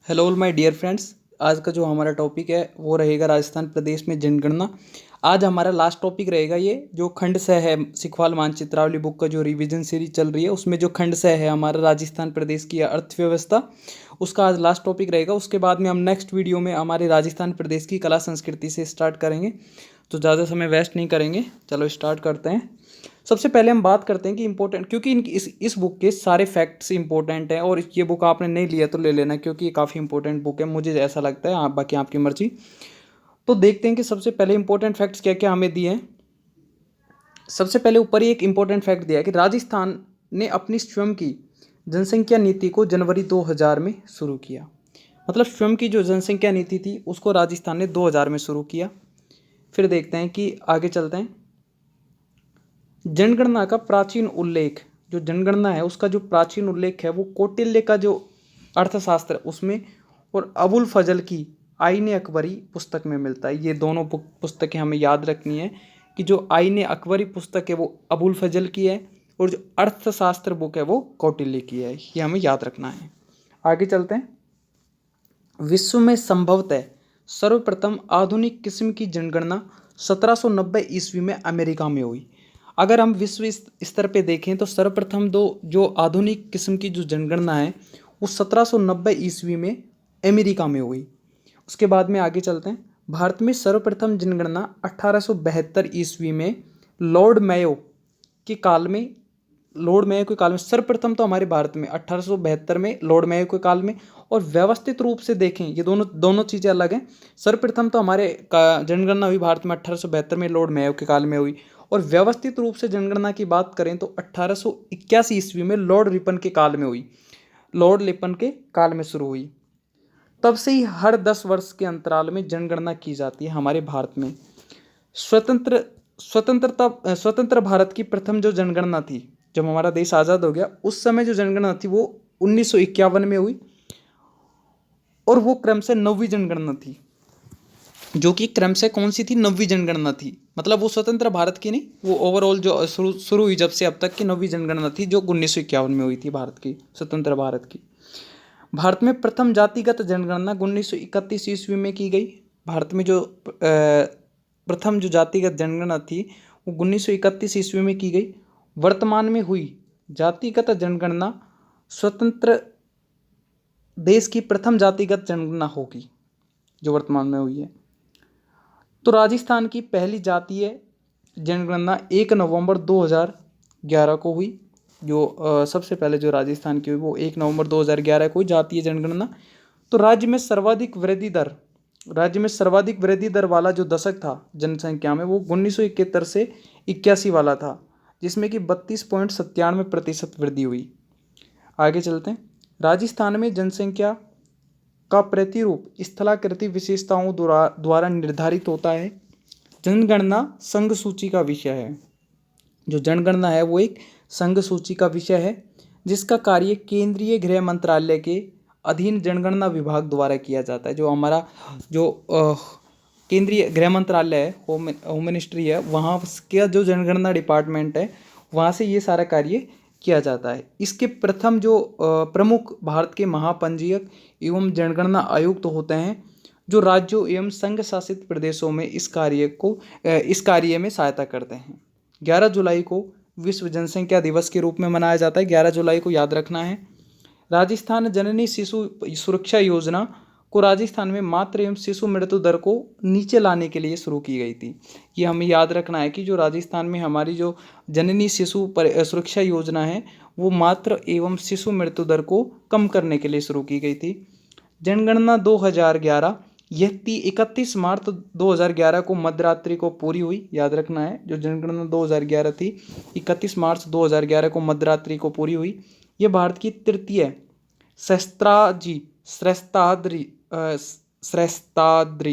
Hello all my dear friends. आज का जो हमारा टॉपिक है वो रहेगा राजस्थान प्रदेश में जनगणना। आज हमारा लास्ट टॉपिक रहेगा ये जो खंड स है सिखवाल मानचित्रावली बुक का जो रिवीजन सीरीज चल रही है उसमें जो खंड स है हमारा राजस्थान प्रदेश की अर्थव्यवस्था, उसका आज लास्ट टॉपिक रहेगा। उसके बाद में हम नेक्स्ट वीडियो में हमारे राजस्थान प्रदेश की कला संस्कृति से स्टार्ट करेंगे, तो ज़्यादा समय वेस्ट नहीं करेंगे। चलो स्टार्ट करते हैं। सबसे पहले हम बात करते हैं कि इंपॉर्टेंट, क्योंकि इस बुक के सारे फैक्ट्स इंपॉर्टेंट हैं और ये बुक आपने नहीं लिया तो ले लेना, क्योंकि ये काफ़ी इंपॉर्टेंट बुक है, मुझे ऐसा लगता है। आप बाकी आपकी मर्जी। तो देखते हैं कि सबसे पहले इंपॉर्टेंट फैक्ट्स क्या क्या हमें दिए हैं। सबसे पहले ऊपर ही एक इंपॉर्टेंट फैक्ट दिया है कि राजस्थान ने अपनी स्वयं की जनसंख्या नीति को जनवरी 2000 में शुरू किया। मतलब स्वयं की जो जनसंख्या नीति थी उसको राजस्थान ने 2000 में शुरू किया। फिर देखते हैं कि आगे चलते हैं। जनगणना का प्राचीन उल्लेख, जो जनगणना है उसका जो प्राचीन उल्लेख है वो कौटिल्य का जो अर्थशास्त्र उसमें और अबुल फजल की आईने अकबरी पुस्तक में मिलता है। ये दोनों पुस्तकें हमें याद रखनी है कि जो आईने अकबरी पुस्तक है वो अबुल फजल की है और जो अर्थशास्त्र बुक है वो कौटिल्य की है। ये हमें याद रखना है। आगे चलते हैं। विश्व में संभवतः सर्वप्रथम आधुनिक किस्म की जनगणना 1790 ईस्वी में अमेरिका में हुई। अगर हम विश्व स्तर पे देखें तो सर्वप्रथम जो आधुनिक किस्म की जो जनगणना है वो 1790 ईस्वी में अमेरिका में हुई। उसके बाद में आगे चलते हैं। भारत में सर्वप्रथम जनगणना 1872 ईस्वी में लॉर्ड मेयो के काल में सर्वप्रथम तो हमारे भारत में 1872 में लॉर्ड मेयो के काल में, और व्यवस्थित रूप से देखें ये दोनों दोनों चीज़ें अलग हैं। सर्वप्रथम तो हमारे जनगणना हुई भारत में 1872 में लॉर्ड मेयो के काल में हुई, और व्यवस्थित रूप से जनगणना की बात करें तो 1881 ईस्वी में लॉर्ड रिपन के काल में हुई। लॉर्ड लिपन के काल में शुरू हुई। तब से ही हर 10 वर्ष के अंतराल में जनगणना की जाती है हमारे भारत में। स्वतंत्र भारत की प्रथम जो जनगणना थी, जब हमारा देश आज़ाद हो गया उस समय जो जनगणना थी वो 1951 में हुई, और वो क्रम से 9वीं जनगणना थी, जो कि क्रम से कौन सी थी, 9वीं जनगणना थी। मतलब वो स्वतंत्र भारत की नहीं, वो ओवरऑल जो शुरू हुई जब से अब तक की 9वीं जनगणना थी जो 1951 में हुई थी भारत की, स्वतंत्र भारत की। भारत में प्रथम जातिगत जनगणना 1931 ईस्वी में की गई। भारत में जो प्रथम जो जातिगत जनगणना थी वो 1931 ईस्वी में की गई। वर्तमान में हुई जातिगत जनगणना स्वतंत्र देश की प्रथम जातिगत जनगणना होगी जो वर्तमान में हुई है। तो राजस्थान की पहली जातीय जनगणना 1 नवंबर 2011 को हुई। जो सबसे पहले जो राजस्थान की हुई वो 1 नवंबर 2011 को हुई जातीय जनगणना। तो राज्य में सर्वाधिक वृद्धि दर वाला जो दशक था जनसंख्या में वो 1971 से 81 वाला था, जिसमें कि 32.97% वृद्धि हुई। आगे चलते हैं। राजस्थान में जनसंख्या का प्रतिरूप स्थलाकृति विशेषताओं द्वारा निर्धारित होता है। जनगणना संघ सूची का विषय है। जो जनगणना है वो एक संघ सूची का विषय है, जिसका कार्य केंद्रीय गृह मंत्रालय के अधीन जनगणना विभाग द्वारा किया जाता है। जो हमारा जो केंद्रीय गृह मंत्रालय है, होम मिनिस्ट्री है, वहाँ का जो जनगणना डिपार्टमेंट है वहाँ से ये सारा कार्य किया जाता है। इसके प्रथम जो प्रमुख भारत के महापंजीयक एवं जनगणना आयुक्त होते हैं, जो राज्यों एवं संघ शासित प्रदेशों में इस कार्य में सहायता करते हैं। 11 जुलाई को विश्व जनसंख्या दिवस के रूप में मनाया जाता है। 11 जुलाई को याद रखना है। राजस्थान जननी शिशु सुरक्षा योजना को राजस्थान में मातृ एवं शिशु मृत्यु दर को नीचे लाने के लिए शुरू की गई थी। ये हमें याद रखना है कि जो राजस्थान में हमारी जो जननी शिशु सुरक्षा योजना है वो मातृ एवं शिशु मृत्यु दर को कम करने के लिए शुरू की गई थी। जनगणना 2011 यह 31 मार्च 2011 को मध्यरात्रि को पूरी हुई। याद रखना है जो जनगणना 2011 थी 31 मार्च 2011 को मध्यरात्रि को पूरी हुई। यह भारत की तृतीय श्रेष्ठाद्री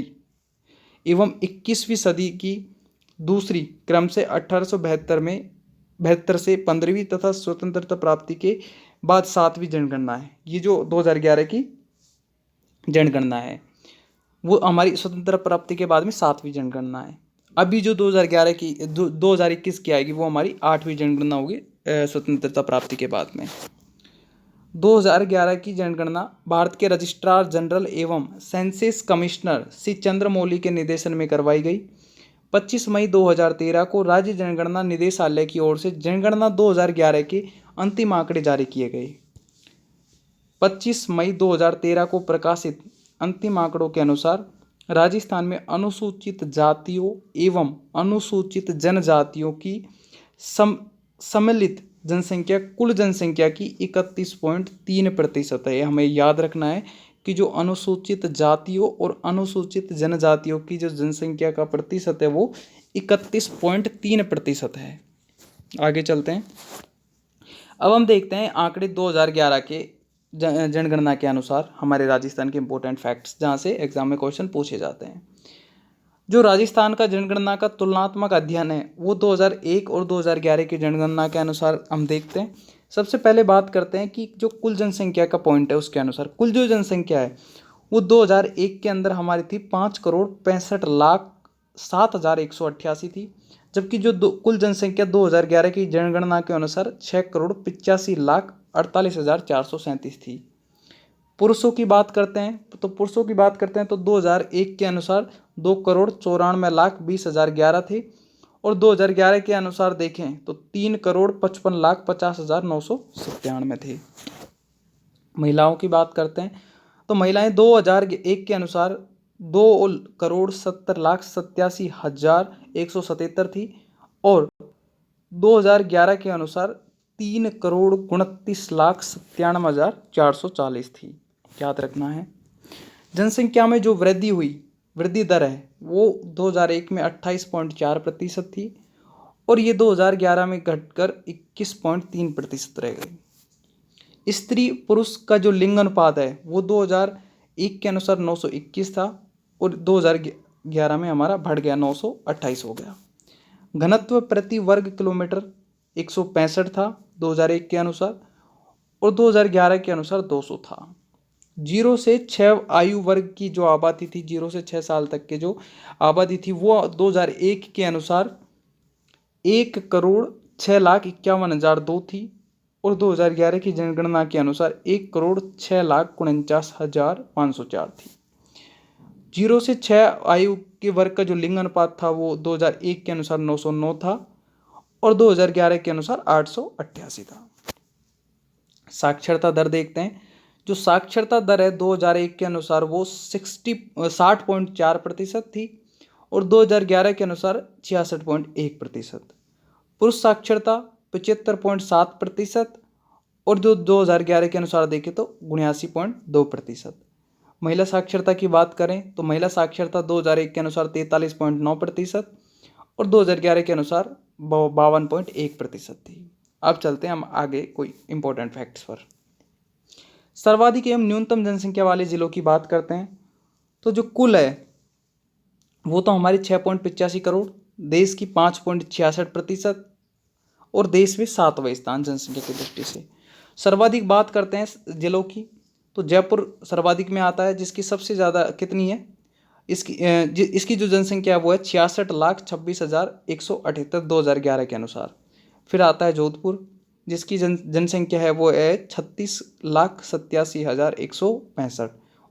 एवं 21वीं सदी की दूसरी क्रम से 1872 से 15वीं तथा स्वतंत्रता प्राप्ति के बाद 7वीं जनगणना है। ये जो 2011 की जनगणना है वो हमारी स्वतंत्रता प्राप्ति के बाद में 7वीं जनगणना है। अभी जो 2021 की आएगी वो हमारी 8वीं जनगणना होगी स्वतंत्रता प्राप्ति के बाद में। 2011 की जनगणना भारत के रजिस्ट्रार जनरल एवं सेंसस कमिश्नर श्री चंद्रमौली के निर्देशन में करवाई गई। 25 मई 2013 को राज्य जनगणना निदेशालय की ओर से जनगणना 2011 के अंतिम आंकड़े जारी किए गए। 25 मई 2013 को प्रकाशित अंतिम आंकड़ों के अनुसार राजस्थान में अनुसूचित जातियों एवं अनुसूचित जनजातियों की सम्मिलित जनसंख्या कुल जनसंख्या की 31.3% है। हमें याद रखना है कि जो अनुसूचित जातियों और अनुसूचित जनजातियों की जो जनसंख्या का प्रतिशत है वो 31.3% है। आगे चलते हैं। अब हम देखते हैं आंकड़े 2011 के जनगणना के अनुसार हमारे राजस्थान के इंपॉर्टेंट फैक्ट्स, जहाँ से एग्जाम में क्वेश्चन पूछे जाते हैं। जो राजस्थान का जनगणना का तुलनात्मक अध्ययन है वो 2001 और 2011 की जनगणना के अनुसार हम देखते हैं। सबसे पहले बात करते हैं कि जो कुल जनसंख्या का पॉइंट है उसके अनुसार कुल जो जनसंख्या है वो 2001 के अंदर हमारी थी 5,65,07,188 थी, जबकि जो कुल जनसंख्या 2011 की जनगणना के अनुसार 6,85,48,437 थी। पुरुषों की बात करते हैं तो 2001 के अनुसार 2,94,20,011 थे और 2011 के अनुसार देखें तो 3,55,50,997 थे। महिलाओं की बात करते हैं तो महिलाएं 2001 के अनुसार 2,70,87,177 थी और 2011 के अनुसार 3,29,97,440 थी। याद रखना है। जनसंख्या में जो वृद्धि दर है वो 2001 में 28.4% थी और ये 2011 में घटकर 21.3% रह गई। स्त्री पुरुष का जो लिंग अनुपात है वो 2001 के अनुसार 921 था और 2011 में हमारा बढ़ गया 928 हो गया। घनत्व प्रति वर्ग किलोमीटर 165 था 2001 के अनुसार और 2011 के अनुसार 200 था। 0 से 6 आयु वर्ग की जो आबादी थी, 0 से 6 साल तक के जो आबादी थी वो 2001 के अनुसार 1,06,51,002 थी और 2011 की जनगणना के अनुसार 1,06,49,504 थी। 0 से 6 आयु के वर्ग का जो लिंग अनुपात था वो 2001 के अनुसार 909 था और 2011 के अनुसार 888 था। साक्षरता दर देखते हैं। जो साक्षरता दर है 2001 के अनुसार वो 60.4% थी और 2011 के अनुसार 66.1%। पुरुष साक्षरता 75.7% और जो 2011 के अनुसार देखें तो 79.2%। महिला साक्षरता की बात करें तो महिला साक्षरता 2001 के अनुसार 43.9% और 2011 के अनुसार 52.1% थी। अब चलते हैं हम आगे कोई इंपॉर्टेंट फैक्ट्स पर। सर्वाधिक एवं न्यूनतम जनसंख्या वाले जिलों की बात करते हैं तो जो कुल है वो तो हमारी 6.85 करोड़, देश की 5.66% और देश में 7वां स्थान जनसंख्या की दृष्टि से। सर्वाधिक बात करते हैं जिलों की तो जयपुर सर्वाधिक में आता है, जिसकी सबसे ज़्यादा कितनी है, इसकी जो जनसंख्या है वो है 66,26,178 2011 के अनुसार। फिर आता है जोधपुर जिसकी जनसंख्या है वो है 36,87,165।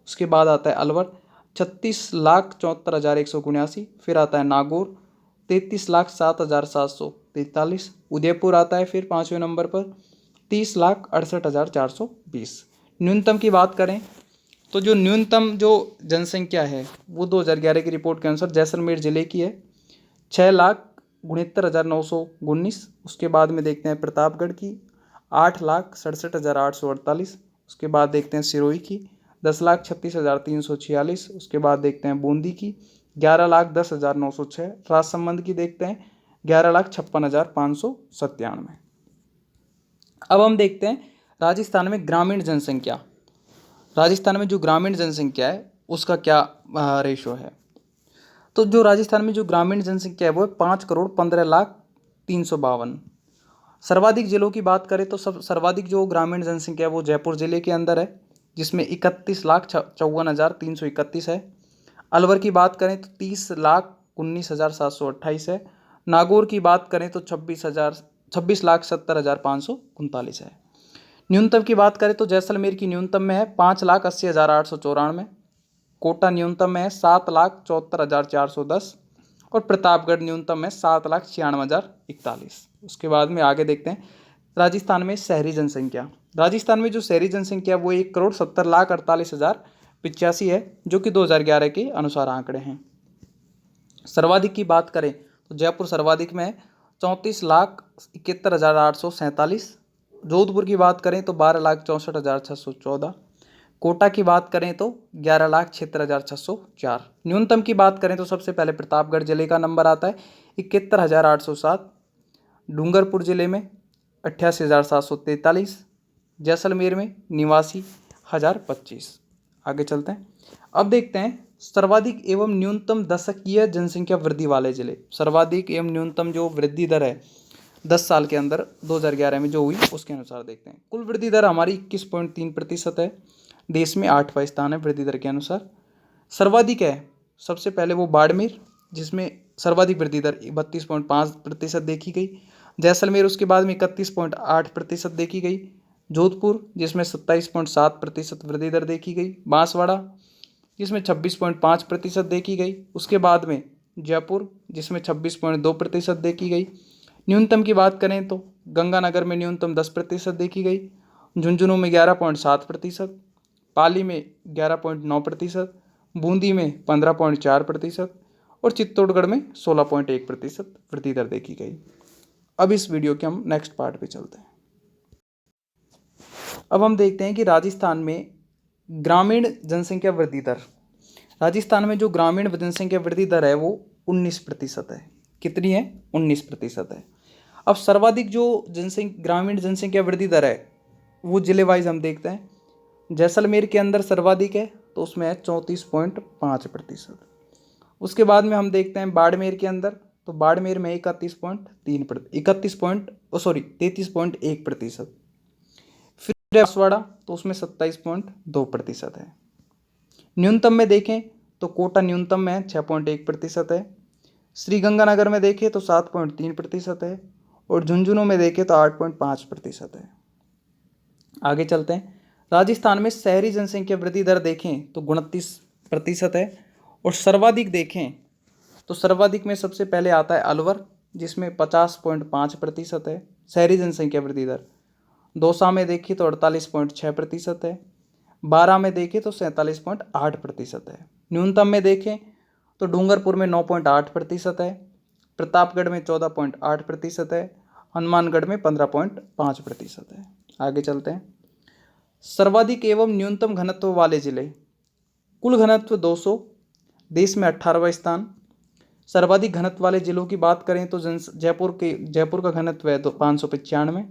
उसके बाद आता है अलवर 36,74,179। फिर आता है नागौर 33,07,743। उदयपुर आता है फिर 5वें नंबर पर 30,68,420। न्यूनतम की बात करें तो जो न्यूनतम जो जनसंख्या है वो 2011 की रिपोर्ट के अनुसार जैसलमेर जिले की है 6,69,919। उसके बाद में देखते हैं प्रतापगढ़ की 8,67,848। उसके बाद देखते हैं सिरोही की 10,36,346। उसके बाद देखते हैं बूंदी की 11,10,906। राजसमंद की देखते हैं 11,56,597। अब हम देखते हैं राजस्थान में ग्रामीण जनसंख्या। राजस्थान में जो ग्रामीण जनसंख्या है उसका क्या रेशो है। तो जो राजस्थान में जो ग्रामीण जनसंख्या है वो है 5,15,03,52। सर्वाधिक जिलों की बात करें तो सर्वाधिक जो ग्रामीण जनसंख्या है वो जयपुर जिले के अंदर है जिसमें 31,54,331 है। अलवर की बात करें तो 30,19,728 है। नागौर की बात करें तो 26,70,539 है। न्यूनतम की बात करें तो जैसलमेर की न्यूनतम में है 5,80,894, कोटा न्यूनतम में है 7,74,410 और प्रतापगढ़ न्यूनतम में 7,96,041। उसके बाद में आगे देखते हैं राजस्थान में शहरी जनसंख्या। राजस्थान में जो शहरी जनसंख्या वो 1,70,48,085 है, जो कि 2011 के अनुसार आंकड़े हैं। सर्वाधिक की बात करें तो जयपुर सर्वाधिक में है 34,71,847। जोधपुर की बात करें तो 12,64,614। कोटा की बात करें तो 11,76,604। न्यूनतम की बात करें तो सबसे पहले प्रतापगढ़ जिले का नंबर आता है 71,807। डूंगरपुर जिले में 88,743। जैसलमेर में 89,025। आगे चलते हैं। अब देखते हैं सर्वाधिक एवं न्यूनतम दशकीय जनसंख्या वृद्धि वाले जिले। सर्वाधिक एवं न्यूनतम जो वृद्धि दर है 10 साल के अंदर 2011 में जो हुई उसके अनुसार देखते हैं। कुल वृद्धि दर हमारी 21.3% है, देश में 8वां स्थान है वृद्धि दर के अनुसार। सर्वाधिक है सबसे पहले वो बाड़मेर, जिसमें सर्वाधिक वृद्धि दर 32.5% देखी गई। जैसलमेर उसके बाद में 31.8% देखी गई। जोधपुर जिसमें 27.7% वृद्धि दर देखी गई। बांसवाड़ा जिसमें 26.5% देखी गई। उसके बाद में जयपुर जिसमें 26.2% देखी गई। न्यूनतम की बात करें तो गंगानगर में न्यूनतम 10% देखी गई। झुंझुनू में 11.7%, पाली में 11.9%, बूंदी में 15.4% और चित्तौड़गढ़ में 16.1% वृद्धि दर देखी गई। अब इस वीडियो के हम नेक्स्ट पार्ट पे चलते हैं। अब हम देखते हैं कि राजस्थान में ग्रामीण जनसंख्या वृद्धि दर। राजस्थान में जो ग्रामीण जनसंख्या वृद्धि दर है वो 19% है। कितनी है? 19% है। अब सर्वाधिक जो ग्रामीण जनसंख्या वृद्धि दर है वो जिले वाइज हम देखते हैं। जैसलमेर के अंदर सर्वाधिक है तो उसमें है 34.5%। उसके बाद में हम देखते हैं बाड़मेर के अंदर, तो बाड़मेर में 33.1%। फिर बांसवाड़ा तो उसमें 27.2% है। न्यूनतम में देखें तो कोटा न्यूनतम में 6.1% है। श्रीगंगानगर में देखें तो 7.3% है और झुंझुनू में देखें तो 8.5% है। आगे चलते हैं। राजस्थान में शहरी जनसंख्या वृद्धि दर देखें तो 29% है और सर्वाधिक देखें तो सर्वाधिक में सबसे पहले आता है अलवर, जिसमें 50.5% है शहरी जनसंख्या वृद्धि दर। दौसा में देखें तो 48.6% है। बारां में देखें तो 47.8% है। न्यूनतम में देखें तो डूंगरपुर में 9.8% है, प्रतापगढ़ में 14.8% है, हनुमानगढ़ में 15.5% है। आगे चलते हैं। सर्वाधिक एवं न्यूनतम घनत्व वाले जिले। कुल घनत्व 200, देश में 18वां स्थान। सर्वाधिक घनत्व वाले जिलों की बात करें तो जयपुर का घनत्व है तो 595,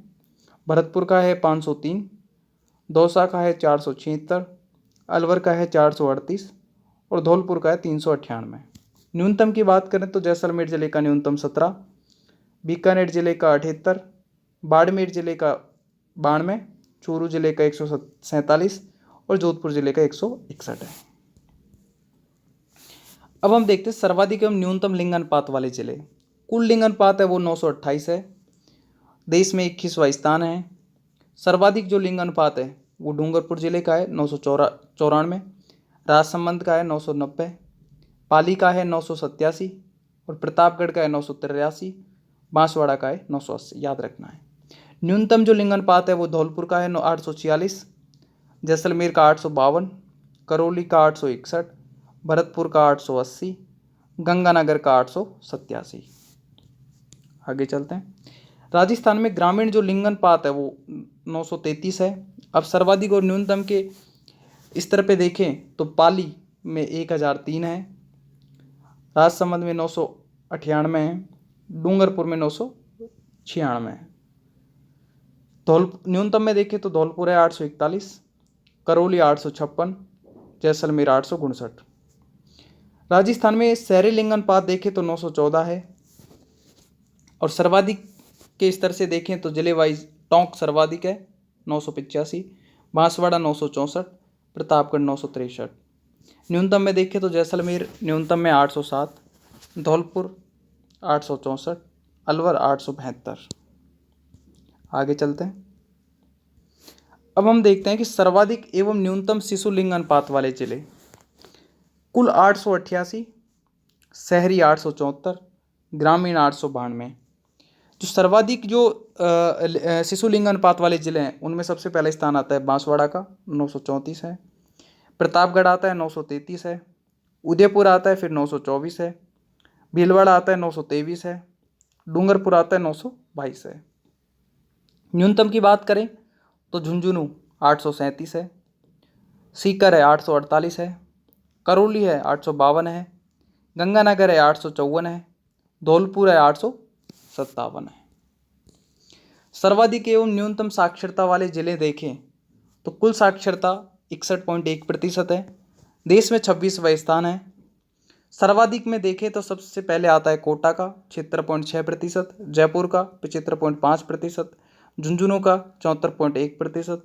भरतपुर का है 503, दौसा का है 476, अलवर का है 438 और धौलपुर का है 398। न्यूनतम की बात करें तो जैसलमेर जिले का न्यूनतम 17, बीकानेर जिले का 78, बाड़मेर जिले का 92, चूरू जिले का 147 और जोधपुर जिले का 161 है। अब हम देखते हैं सर्वाधिक एवं न्यूनतम लिंग अनुपात वाले जिले। कुल लिंग अनुपात है वो 928 है, देश में 21वां स्थान है। सर्वाधिक जो लिंग अनुपात है वो डूंगरपुर जिले का है 994, राजसमंद का है 990, पाली का है 987 और प्रतापगढ़ का है 983, बांसवाड़ा का है 980। याद रखना है। न्यूनतम जो लिंग अनुपात है वो धौलपुर का है 846, जैसलमेर का 852, करौली का 861, भरतपुर का 880, गंगानगर का 887। आगे चलते हैं। राजस्थान में ग्रामीण जो लिंग अनुपात है वो 933 है। अब सर्वाधिक और न्यूनतम के स्तर पे देखें तो पाली में 1003 है, राजसमंद में 998 है, डूंगरपुर में 996 है। न्यूनतम में देखें तो धौलपुर है 841, करौली 856, जैसलमेर 859। राजस्थान में शहरी लिंग अनुपात देखें तो 914 है और सर्वाधिक के स्तर से देखें तो जिले वाइज टोंक सर्वाधिक है 985, बांसवाड़ा 964, प्रतापगढ़ 963। न्यूनतम में देखें तो जैसलमेर न्यूनतम में 807, धौलपुर 864, अलवर 872। आगे चलते हैं। अब हम देखते हैं कि सर्वाधिक एवं न्यूनतम शिशु लिंग अनुपात वाले जिले। कुल 888, शहरी 874, ग्रामीण 892। जो सर्वाधिक जो शिशु लिंग अनुपात वाले जिले हैं उनमें सबसे पहला स्थान आता है बांसवाड़ा का 934 है, प्रतापगढ़ आता है 933 है, उदयपुर आता है फिर 924 है, भीलवाड़ा आता है 923 है, डूंगरपुर आता है 922 है। न्यूनतम की बात करें तो झुंझुनू 837 है, सीकर है 848 है, करौली है 852 है, गंगानगर है 854 है, धौलपुर है 857 है। सर्वाधिक एवं न्यूनतम साक्षरता वाले जिले देखें तो कुल साक्षरता 61.1% है, देश में 26वां स्थान है। सर्वाधिक में देखें तो सबसे पहले आता है कोटा का 76.6%, जयपुर का 75.5%, झुंझुनू का 74.1%,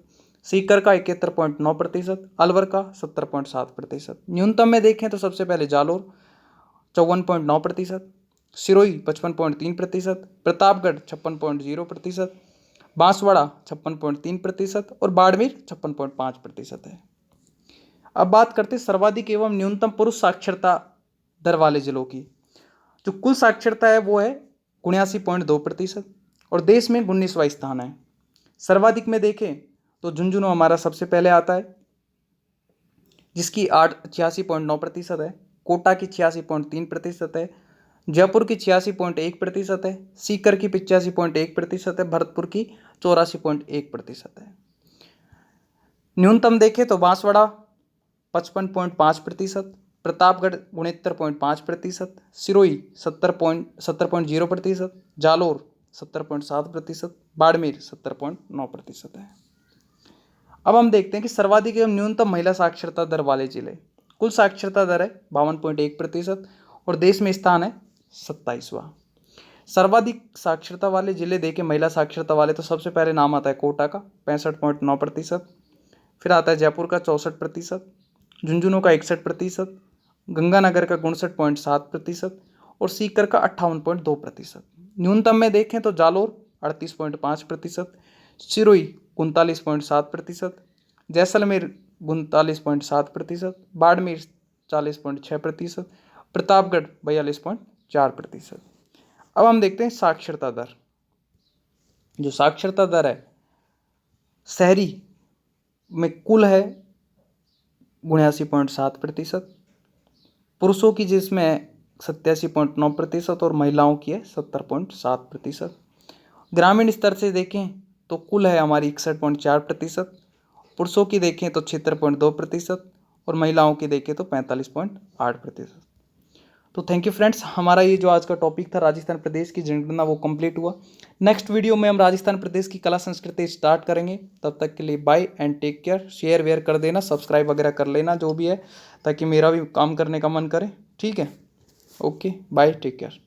सीकर का 71.9%, अलवर का 70.7%। न्यूनतम में देखें तो सबसे पहले जालोर 54.9%, सिरोही 55.3%, प्रतापगढ़ 56.0%, बांसवाड़ा 56.3% और बाड़मेर 56.5% है। अब बात करते हैं सर्वाधिक एवं न्यूनतम पुरुष साक्षरता दर वाले जिलों की। जो कुल साक्षरता है वो है 79.2% और देश में 19वां स्थान है। सर्वाधिक में देखें तो झुंझुनू हमारा सबसे पहले आता है जिसकी 86.9% है, कोटा की 86.3% है, जयपुर की 86.1% है, सीकर की 85.1% है, भरतपुर की 84.1% है। न्यूनतम देखें तो बांसवाड़ा 55.5%, प्रतापगढ़ 69.5%, सिरोही 70.0%, जालोर 70.7%, बाड़मेर 70.9% है। अब हम देखते हैं कि सर्वाधिक एवं न्यूनतम महिला साक्षरता दर वाले जिले। कुल साक्षरता दर है 52.1% और देश में स्थान है 27वां। सर्वाधिक साक्षरता वाले जिले देखें महिला साक्षरता वाले तो सबसे पहले नाम आता है कोटा का 65.9%, फिर आता है जयपुर का 64%, झुंझुनू का 61%, गंगानगर का 59.7% और सीकर का 58.2%। न्यूनतम में देखें तो जालोर 38.5%, सिरोही 39.7%, जैसलमेर 39.7%, बाड़मेर 40.6%, प्रतापगढ़ 42.4%। अब हम देखते हैं साक्षरता दर। जो साक्षरता दर है शहरी में कुल है 79.7%, पुरुषों की जिसमें 87.9% और महिलाओं की है 70.7%। ग्रामीण स्तर से देखें तो कुल है हमारी 61.4%, पुरुषों की देखें तो 76.2% और महिलाओं की देखें तो 45.8%। तो थैंक यू फ्रेंड्स, हमारा ये जो आज का टॉपिक था राजस्थान प्रदेश की जनगणना वो कंप्लीट हुआ। नेक्स्ट वीडियो में हम राजस्थान प्रदेश की कला संस्कृति स्टार्ट करेंगे। तब तक के लिए bye and take care. Share वेयर कर देना, सब्सक्राइब वगैरह कर लेना जो भी है, ताकि मेरा भी काम करने का मन करे। ठीक है, ओके, बाय, टेक केयर।